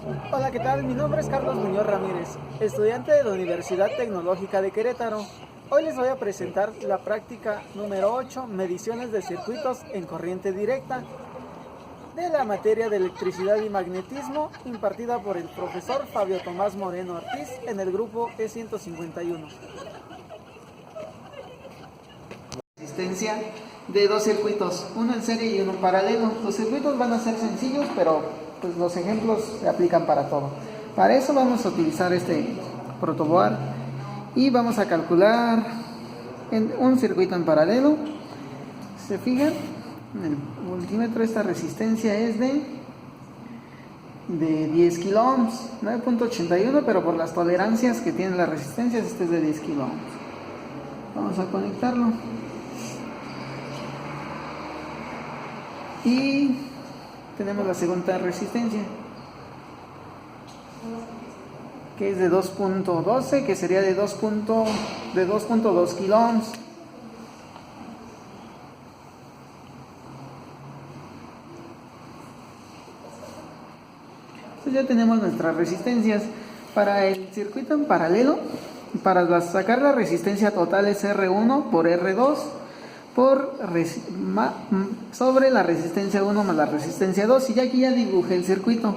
Hola, ¿qué tal? Mi nombre es Carlos Muñoz Ramírez, estudiante de la Universidad Tecnológica de Querétaro. Hoy les voy a presentar la práctica número 8, mediciones de circuitos en corriente directa, de la materia de electricidad y magnetismo, impartida por el profesor Fabio Tomás Moreno Ortiz en el grupo E151. Resistencia de dos circuitos, uno en serie y uno en paralelo. Los circuitos van a ser sencillos, pero pues los ejemplos se aplican para todo. Para eso vamos a utilizar este protoboard y vamos a calcular un circuito en paralelo. Se fijan, en el voltímetro esta resistencia es de 10 kilo ohms, 9.81, pero por las tolerancias que tienen las resistencias, este es de 10 kilo ohms. Vamos a conectarlo. Y tenemos la segunda resistencia, que es de 2.12, que sería de 2.2 kilo ohms. Entonces ya tenemos nuestras resistencias. Para el circuito en paralelo, para sacar la resistencia total es R1 por R2 sobre la resistencia 1 más la resistencia 2, y ya aquí ya dibujé el circuito.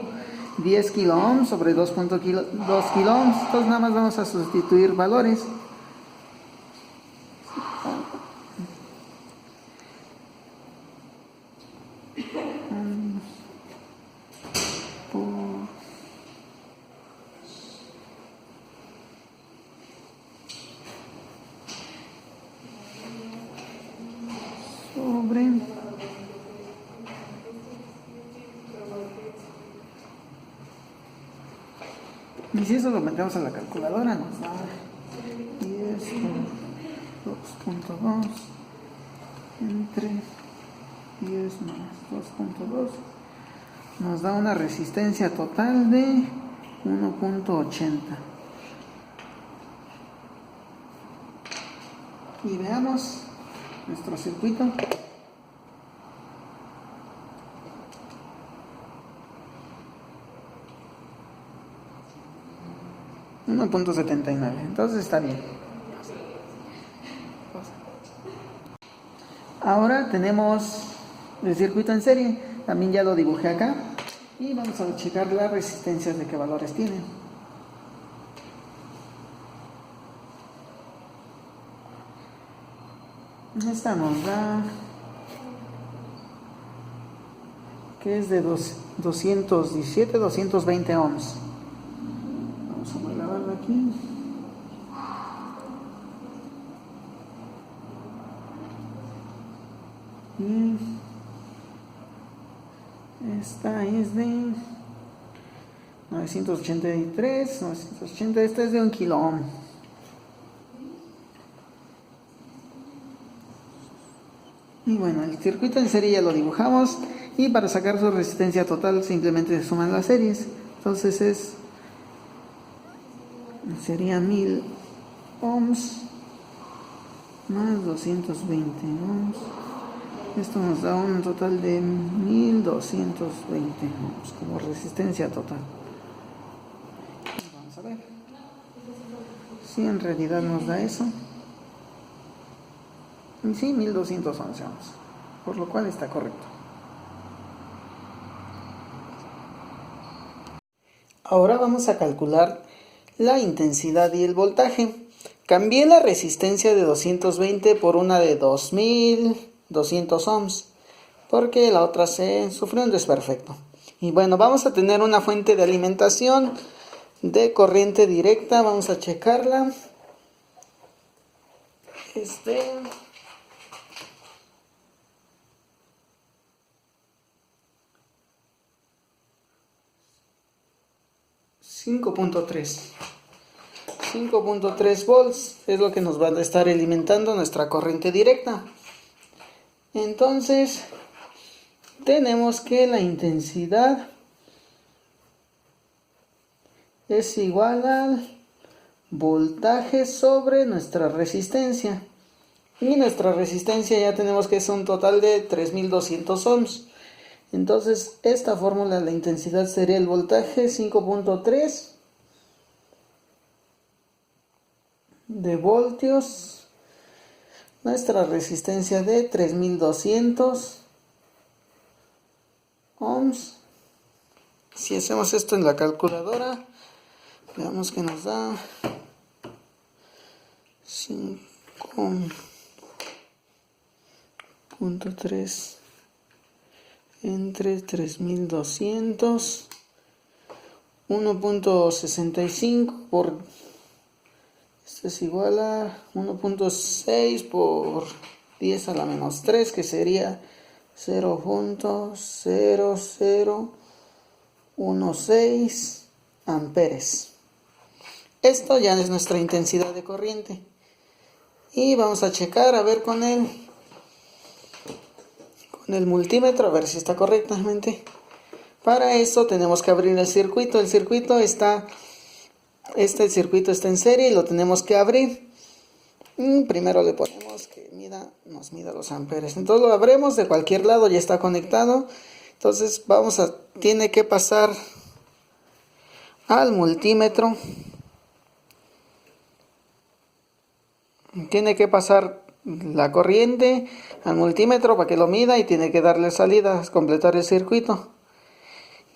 10 kilo ohms sobre 2.2 kilo ohms. Entonces nada más vamos a sustituir valores. Sobre y si eso lo metemos a la calculadora nos da 10 por 2.2 entre 10 más 2.2 nos da una resistencia total de 1.80. Y veamos nuestro circuito. 1.79, entonces está bien. Ahora tenemos el circuito en serie, también ya lo dibujé acá, y vamos a checar las resistencias de qué valores tienen. Esta nos da que es de 217, 220 ohms. Vamos a grabarlo aquí. Y esta es de 983, 980, esta es de 1 kilo ohm. Y bueno, el circuito en serie ya lo dibujamos, y para sacar su resistencia total simplemente se suman las series. Entonces sería 1000 ohms más 220 ohms. Esto nos da un total de 1220 ohms como resistencia total. Vamos a ver si en realidad nos da eso. Y sí, 1211 ohms, por lo cual está correcto. Ahora vamos a calcular la intensidad y el voltaje. Cambié la resistencia de 220 por una de 2200 ohms, porque la otra se sufrió un desperfecto. Y bueno, vamos a tener una fuente de alimentación de corriente directa. Vamos a checarla. 5.3 volts es lo que nos va a estar alimentando nuestra corriente directa. Entonces tenemos que la intensidad es igual al voltaje sobre nuestra resistencia, y nuestra resistencia ya tenemos que es un total de 3200 ohms. Entonces esta fórmula, la intensidad sería el voltaje 5.3 de voltios, nuestra resistencia de 3200 ohms. Si hacemos esto en la calculadora, veamos que nos da 5.3 entre 3200, 1.65 por, esto es igual a 1.6 por 10 a la menos 3, que sería 0.0016 amperes. Esto ya es nuestra intensidad de corriente. Y vamos a checar a ver con el multímetro, a ver si está correctamente. Para eso tenemos que abrir el circuito. El circuito está en serie y lo tenemos que abrir. Primero le ponemos que nos mida los amperes. Entonces lo abrimos de cualquier lado, ya está conectado. Entonces tiene que pasar al multímetro. Tiene que pasar la corriente al multímetro para que lo mida y tiene que darle salida, completar el circuito.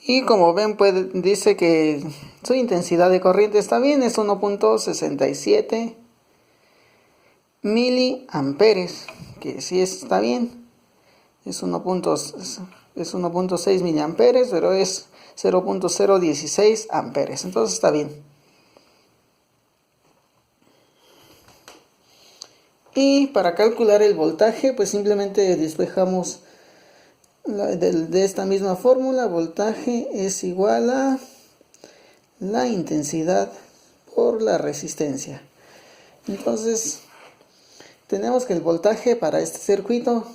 Y como ven, dice que su intensidad de corriente está bien, es 1.67 miliamperes, que sí está bien. Es 1.6 miliamperes, pero es 0.016 amperes, entonces está bien. Y para calcular el voltaje, pues simplemente despejamos de esta misma fórmula. Voltaje es igual a la intensidad por la resistencia. Entonces tenemos que el voltaje para este circuito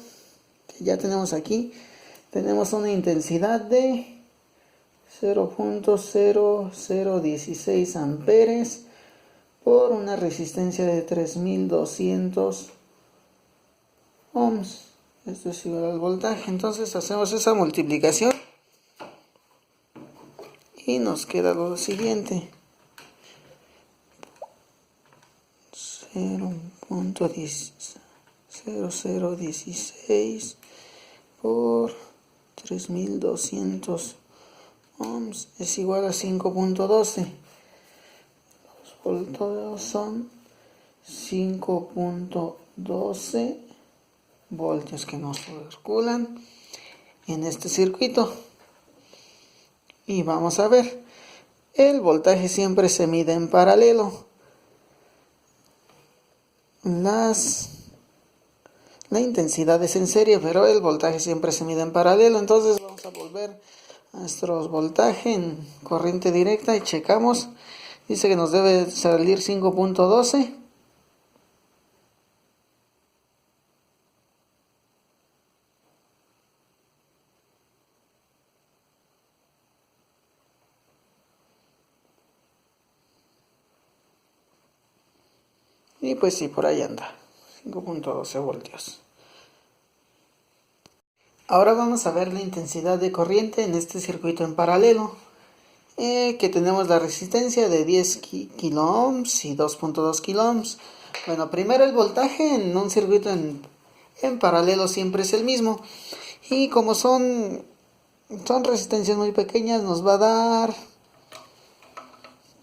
que ya tenemos aquí, tenemos una intensidad de 0.0016 amperes por una resistencia de 3200 ohms. Esto es igual al voltaje. Entonces hacemos esa multiplicación y nos queda lo siguiente: 0.0016 por 3200 ohms es igual a 5.12. Los voltios son 5.12 voltios que nos circulan en este circuito. Y vamos a ver, el voltaje siempre se mide en paralelo. La intensidad es en serie, pero el voltaje siempre se mide en paralelo. Entonces vamos a volver a nuestro voltaje en corriente directa y checamos. Dice que nos debe salir 5.12. Y pues sí, por ahí anda, 5.12 voltios. Ahora vamos a ver la intensidad de corriente en este circuito en paralelo. Que tenemos la resistencia de 10 kilo ohms y 2.2 kilo ohms. Bueno, primero el voltaje en un circuito en paralelo siempre es el mismo. Y como son resistencias muy pequeñas, nos va a dar,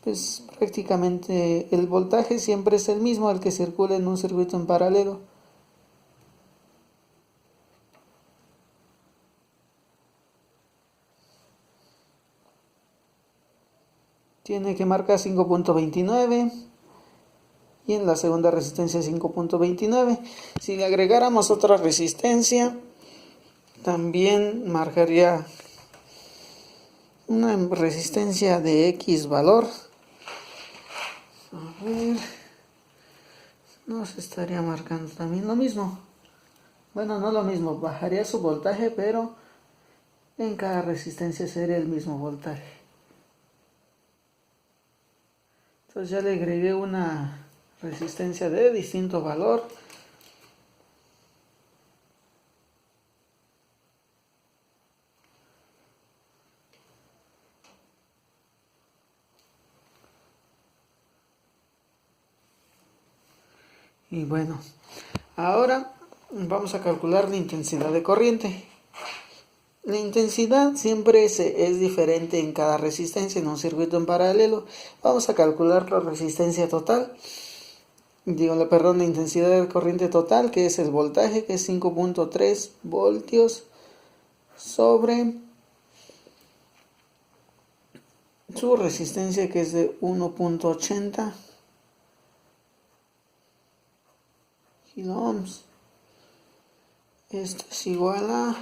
pues prácticamente el voltaje siempre es el mismo, el que circula en un circuito en paralelo. Tiene que marcar 5.29 y en la segunda resistencia 5.29. Si le agregáramos otra resistencia, también marcaría una resistencia de X valor. A ver, nos estaría marcando también lo mismo. Bueno, no lo mismo, bajaría su voltaje, pero en cada resistencia sería el mismo voltaje. Entonces ya le agregué una resistencia de distinto valor. Y bueno, ahora vamos a calcular la intensidad de corriente. La intensidad siempre es diferente en cada resistencia en un circuito en paralelo. Vamos a calcular la resistencia total. La intensidad de corriente total, que es el voltaje, que es 5.3 voltios sobre su resistencia, que es de 1.80 kilo ohms. Esto es igual a,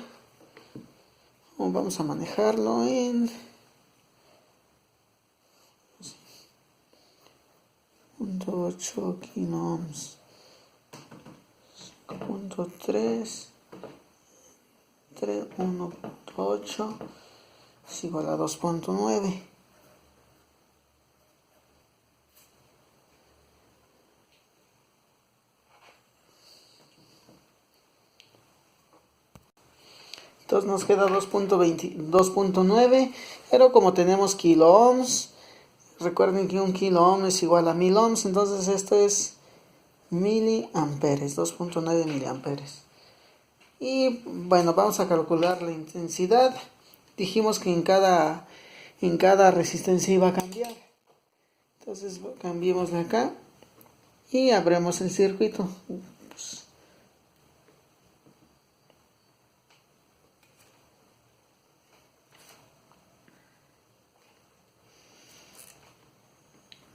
vamos a manejarlo en 0.8 kilo ohms, 5.3 entre 1.8 es igual a 2.9. Entonces nos queda 2.9, pero como tenemos kilo ohms, recuerden que un kilo ohm es igual a 1000 ohms, entonces esto es miliamperes, 2.9 miliamperes. Y bueno, vamos a calcular la intensidad. Dijimos que en cada resistencia iba a cambiar. Entonces cambiemos de acá y abremos el circuito.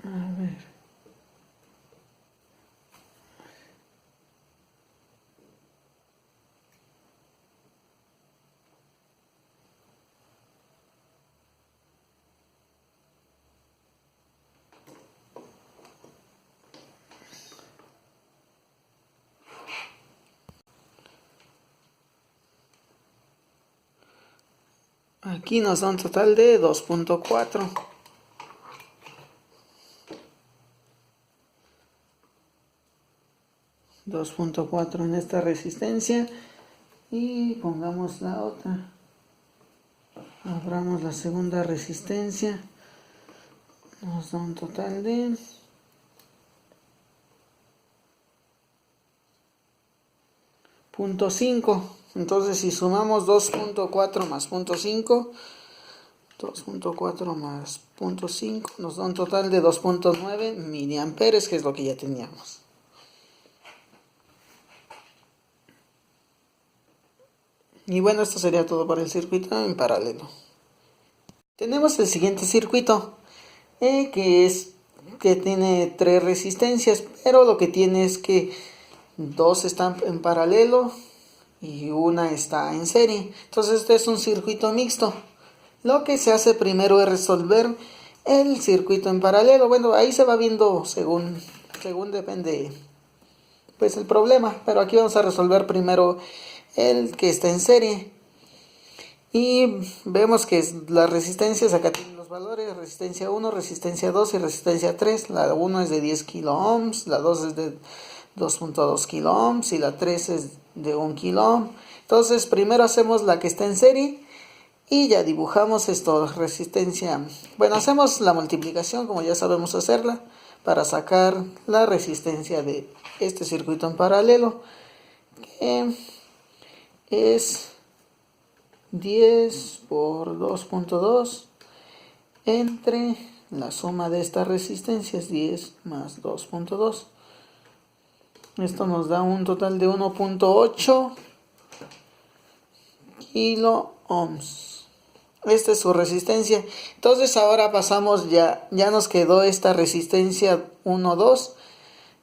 A ver. Aquí nos da un total de 2.4. 2.4 en esta resistencia. Y pongamos la otra. Abramos la segunda resistencia. Nos da un total de 0.5. Entonces si sumamos 2.4 más 0.5, 2.4 más 0.5 nos da un total de 2.9 miliamperes, que es lo que ya teníamos. Y bueno, esto sería todo para el circuito en paralelo. Tenemos el siguiente circuito, que tiene 3 resistencias, pero lo que tiene es que 2 están en paralelo y una está en serie. Entonces este es un circuito mixto. Lo que se hace primero es resolver el circuito en paralelo. Bueno, ahí se va viendo según depende pues el problema, pero aquí vamos a resolver primero el que está en serie. Y vemos que las resistencias, acá tienen los valores: resistencia 1, resistencia 2 y resistencia 3. La 1 es de 10 kilo ohms, la 2 es de 2.2 kilo ohms y la 3 es de 1 kilo ohm. Entonces primero hacemos la que está en serie y ya dibujamos esto, resistencia. Bueno, hacemos la multiplicación como ya sabemos hacerla para sacar la resistencia de este circuito en paralelo, que es 10 por 2.2 entre la suma de estas resistencias, 10 más 2.2. Esto nos da un total de 1.8 kilo ohms. Esta es su resistencia. Entonces ahora pasamos, ya nos quedó esta resistencia 1, 2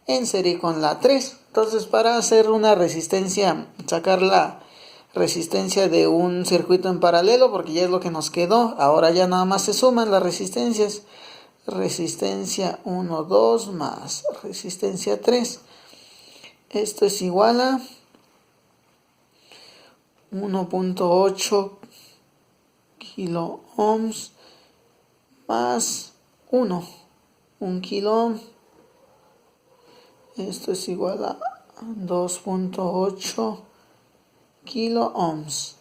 en serie con la 3. Entonces para hacer una resistencia, sacar la resistencia de un circuito en paralelo, porque ya es lo que nos quedó, ahora ya nada más se suman las resistencias. Resistencia 1, 2 más resistencia 3. Esto es igual a 1.8 kilo ohms más 1 kilo ohm. Esto es igual a 2.8 kilo ohms.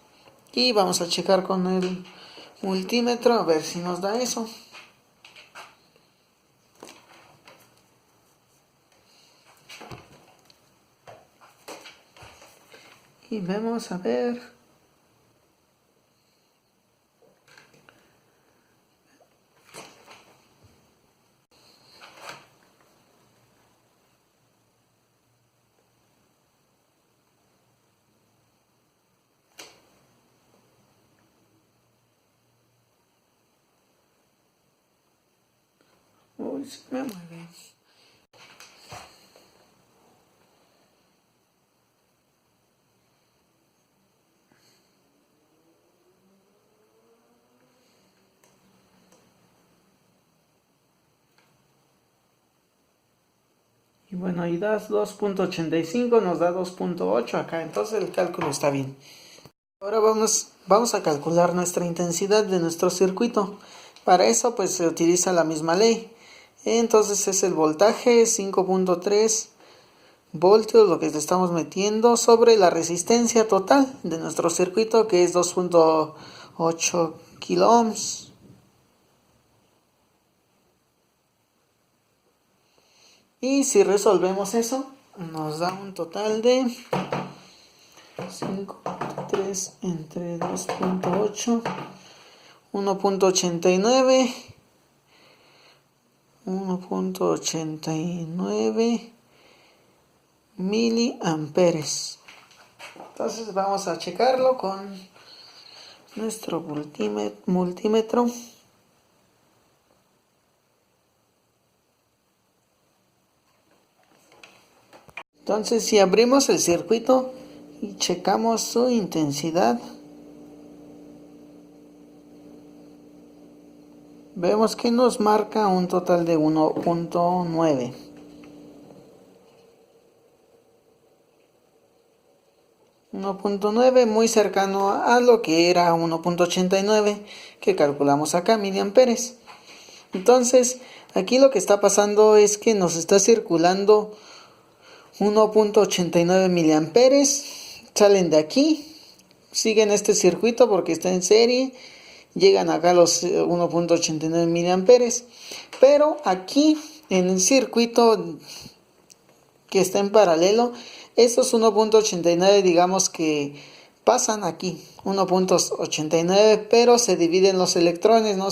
Y vamos a checar con el multímetro a ver si nos da eso. Y vamos a ver. Uy, se me mueve. Y bueno, y das 2.85, nos da 2.8 acá, entonces el cálculo está bien. Ahora vamos a calcular nuestra intensidad de nuestro circuito. Para eso pues se utiliza la misma ley. Entonces es el voltaje 5.3 voltios lo que le estamos metiendo sobre la resistencia total de nuestro circuito, que es 2.8 kilo ohms. Y si resolvemos eso, nos da un total de 5.3 entre 2.8, 1.89 miliamperes. Entonces vamos a checarlo con nuestro multímetro. Entonces si abrimos el circuito y checamos su intensidad, vemos que nos marca un total de 1.9. 1.9 muy cercano a lo que era 1.89 que calculamos acá, miliamperes. Entonces aquí lo que está pasando es que nos está circulando 1.89 miliamperes, salen de aquí, siguen este circuito porque está en serie, llegan acá a los 1.89 miliamperes, pero aquí en el circuito que está en paralelo, estos 1.89 digamos que pasan aquí, 1.89, pero se dividen los electrones, ¿no?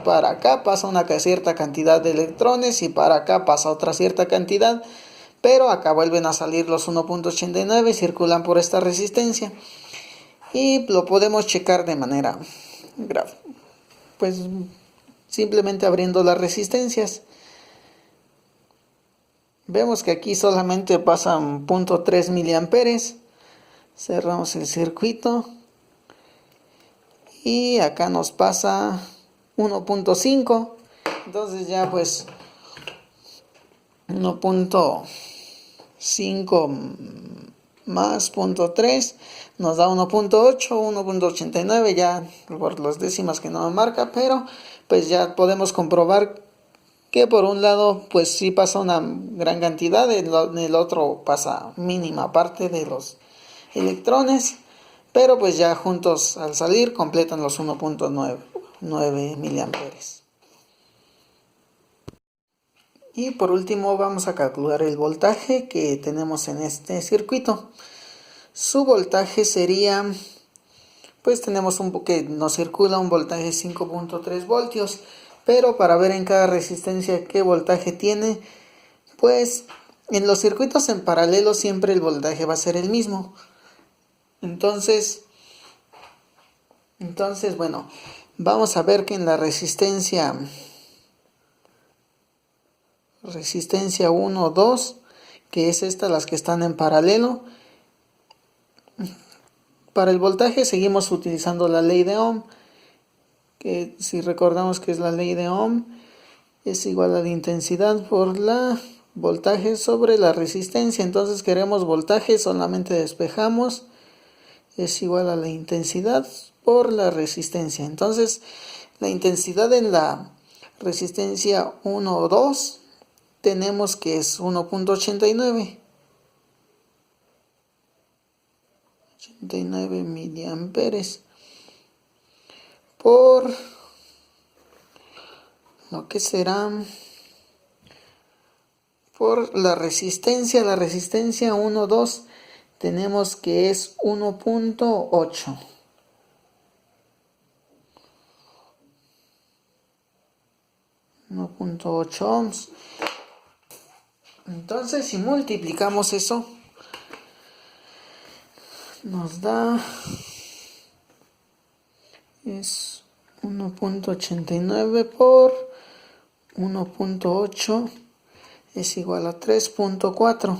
Para acá pasa una cierta cantidad de electrones y para acá pasa otra cierta cantidad, pero acá vuelven a salir los 1.89 y circulan por esta resistencia. Y lo podemos checar de manera pues simplemente abriendo las resistencias. Vemos que aquí solamente pasan 0.3 miliamperes. Cerramos el circuito y acá nos pasa 1.5. Entonces ya pues 1.5 más 0.3 nos da 1.8, 1.89, ya por las décimas que no me marca, pero pues ya podemos comprobar que por un lado pues sí pasa una gran cantidad, en el otro pasa mínima parte de los electrones, pero pues ya juntos al salir completan los 1.9 miliamperes. Y por último vamos a calcular el voltaje que tenemos en este circuito. Su voltaje sería, pues tenemos que nos circula un voltaje 5.3 voltios, pero para ver en cada resistencia qué voltaje tiene, pues en los circuitos en paralelo siempre el voltaje va a ser el mismo. Entonces bueno, vamos a ver que en la resistencia 1, 2, que es esta, las que están en paralelo, para el voltaje seguimos utilizando la ley de Ohm, que si recordamos que es la ley de Ohm, es igual a la intensidad por la voltaje sobre la resistencia. Entonces queremos voltaje, solamente despejamos, es igual a la intensidad por la resistencia. Entonces la intensidad en la resistencia 1 o 2 tenemos que es 1.89 miliamperes por lo que será por la resistencia 1, 2 tenemos que es 1.8. 1.8 ohms. Entonces, si multiplicamos eso, nos da, es 1.89 por 1.8 es igual a 3.4.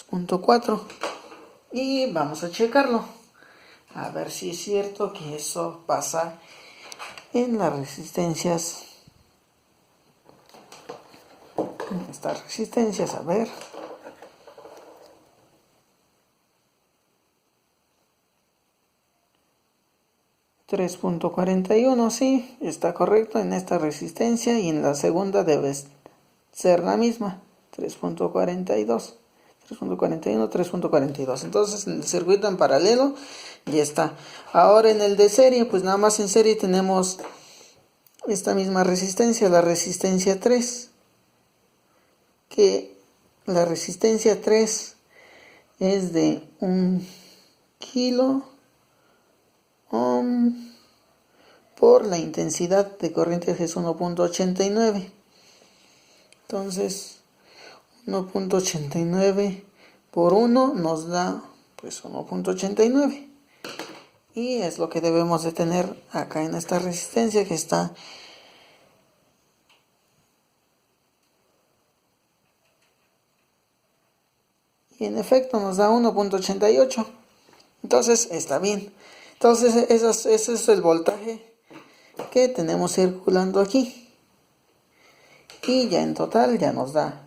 3.4. Y vamos a checarlo. A ver si es cierto que eso pasa en las resistencias. En estas resistencias, a ver. $3.41, sí, está correcto en esta resistencia, y en la segunda debe ser la misma, 3.42. 3.41, 3.42. Entonces en el circuito en paralelo ya está. Ahora en el de serie, pues nada más en serie tenemos esta misma resistencia, la resistencia 3. Que la resistencia 3 es de 1 kilo ohm por la intensidad de corriente, que es 1.89. Entonces 1.89 por 1 nos da pues 1.89, y es lo que debemos de tener acá en esta resistencia que está y en efecto nos da 1.88. entonces está bien. Entonces ese es el voltaje que tenemos circulando aquí, y ya en total ya nos da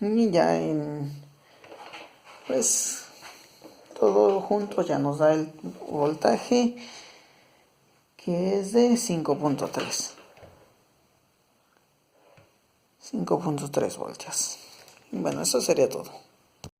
y ya pues todo junto ya nos da el voltaje, que es de 5.3 voltios. Bueno, eso sería todo.